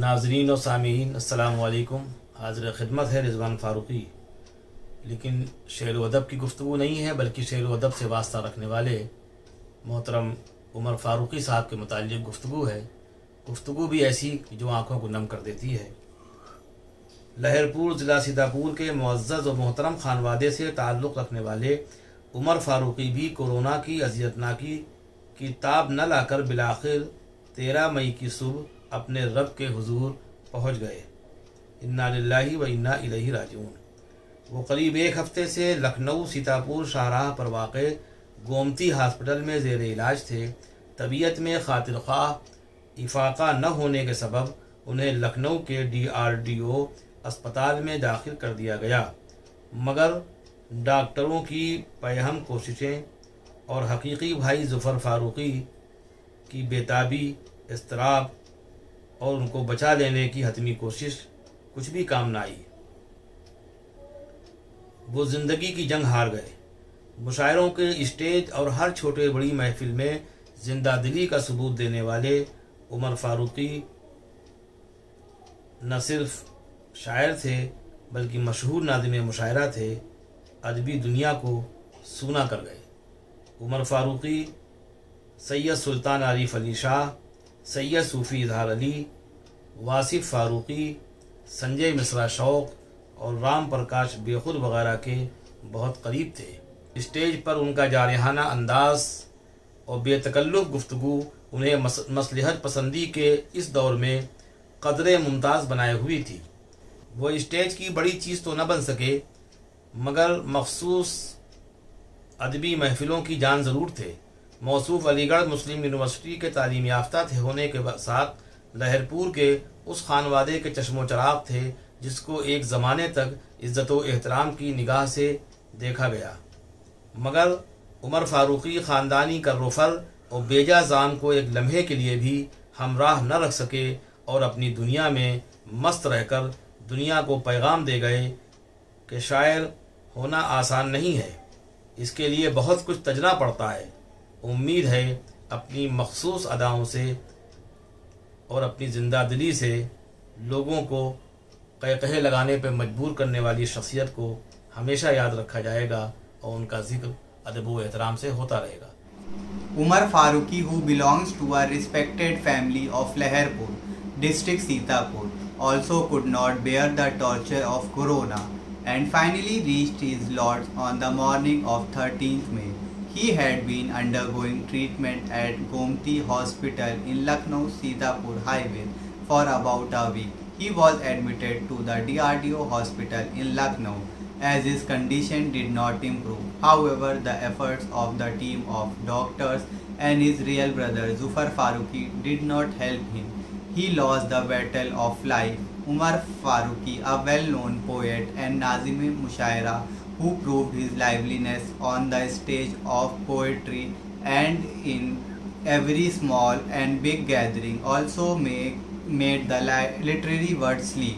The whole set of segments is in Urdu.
ناظرین و سامعین السلام علیکم. حاضر خدمت ہے رضوان فاروقی. لیکن شعر و ادب کی گفتگو نہیں ہے بلکہ شعر و ادب سے واسطہ رکھنے والے محترم عمر فاروقی صاحب کے متعلق گفتگو ہے. گفتگو بھی ایسی جو آنکھوں کو نم کر دیتی ہے. لہرپور ضلع سیتاپور کے معزز و محترم خانوادے سے تعلق رکھنے والے عمر فاروقی بھی کورونا کی اذیتناکی کی تاب نہ لا کر بالآخر 13 مئی کی صبح اپنے رب کے حضور پہنچ گئے. انا للہ و انا الیہ راجعون. وہ قریب ایک ہفتے سے لکھنؤ سیتاپور شاہراہ پر واقع گومتی ہاسپٹل میں زیر علاج تھے. طبیعت میں خاطر خواہ افاقہ نہ ہونے کے سبب انہیں لکھنؤ کے DRDO اسپتال میں داخل کر دیا گیا، مگر ڈاکٹروں کی پیہم کوششیں اور حقیقی بھائی ظفر فاروقی کی بےتابی، اضطراب اور ان کو بچا لینے کی حتمی کوشش کچھ بھی کام نہ آئی. وہ زندگی کی جنگ ہار گئے. مشاعروں کے اسٹیج اور ہر چھوٹے بڑی محفل میں زندہ دلی کا ثبوت دینے والے عمر فاروقی نہ صرف شاعر تھے بلکہ مشہور ناظم مشاعرہ تھے. ادبی دنیا کو سونا کر گئے. عمر فاروقی سید سلطان عارف علی شاہ، سید صوفی اظہار علی، واصف فاروقی، سنجے مصرا شوق اور رام پرکاش بے خود وغیرہ کے بہت قریب تھے. اسٹیج پر ان کا جارحانہ انداز اور بے تکلف گفتگو انہیں مصلحت پسندی کے اس دور میں قدر ممتاز بنائے ہوئی تھی. وہ اسٹیج کی بڑی چیز تو نہ بن سکے مگر مخصوص ادبی محفلوں کی جان ضرور تھے. موصوف علی گڑھ مسلم یونیورسٹی کے تعلیم یافتہ ہونے کے ساتھ لہرپور کے اس خانوادے کے چشم و چراغ تھے جس کو ایک زمانے تک عزت و احترام کی نگاہ سے دیکھا گیا. مگر عمر فاروقی خاندانی کر اور بیجا زام کو ایک لمحے کے لیے بھی ہمراہ نہ رکھ سکے اور اپنی دنیا میں مست رہ کر دنیا کو پیغام دے گئے کہ شاعر ہونا آسان نہیں ہے، اس کے لیے بہت کچھ تجنا پڑتا ہے. امید ہے اپنی مخصوص اداؤں سے اور اپنی زندہ دلی سے لوگوں کو قہقہے لگانے پہ مجبور کرنے والی شخصیت کو ہمیشہ یاد رکھا جائے گا اور ان کا ذکر ادب و احترام سے ہوتا رہے گا. Umar Faruqi, who belongs to a respected family of Leherpur, district Sitapur, also could not bear the torture of corona and finally reached his lodge on the morning of 13th May. He had been undergoing treatment at Gomti Hospital in Lucknow Sitapur Highway for about a week. He was admitted to the DRDO hospital in Lucknow as his condition did not improve. However, the efforts of the team of doctors and his real brother Zufar Faruqi did not help him. He lost the battle of life. Umar Faruqi, a well-known poet and Nazim Mushaira who proved his liveliness on the stage of poetry and in every small and big gathering, also made the literary world sleep.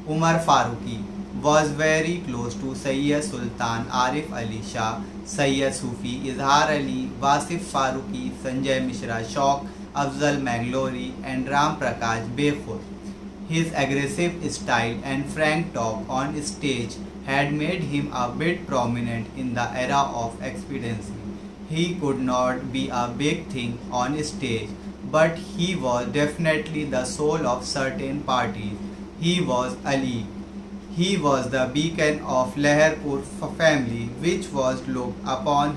Umar Faruqi was very close to Sayyid Sultan Arif Ali Shah, Sayyid Sufi Izhar Ali, Wasif Faruqi, Sanjay Mishra Shauq, Afzal Manglori and Ram Prakash Befur. His aggressive style and frank talk on stage had made him a bit prominent in the era of expediency. He could not be a big thing on stage, but he was definitely the soul of certain parties. He was Ali. He was the beacon of Leherpur family, which was looked upon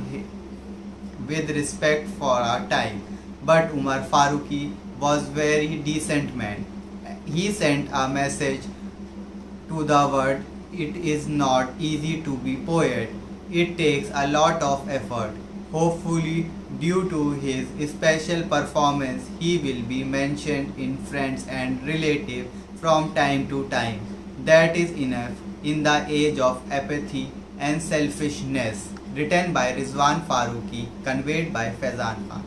with respect for a time. But Umar Faruqi was very decent man. He sent a message to the world. It is not easy to be poet. It takes a lot of effort. Hopefully, due to his special performance, he will be mentioned in friends and relatives from time to time. That is enough in the age of apathy and selfishness. Written by Rizwan Faruqi, conveyed by Faizan Khan.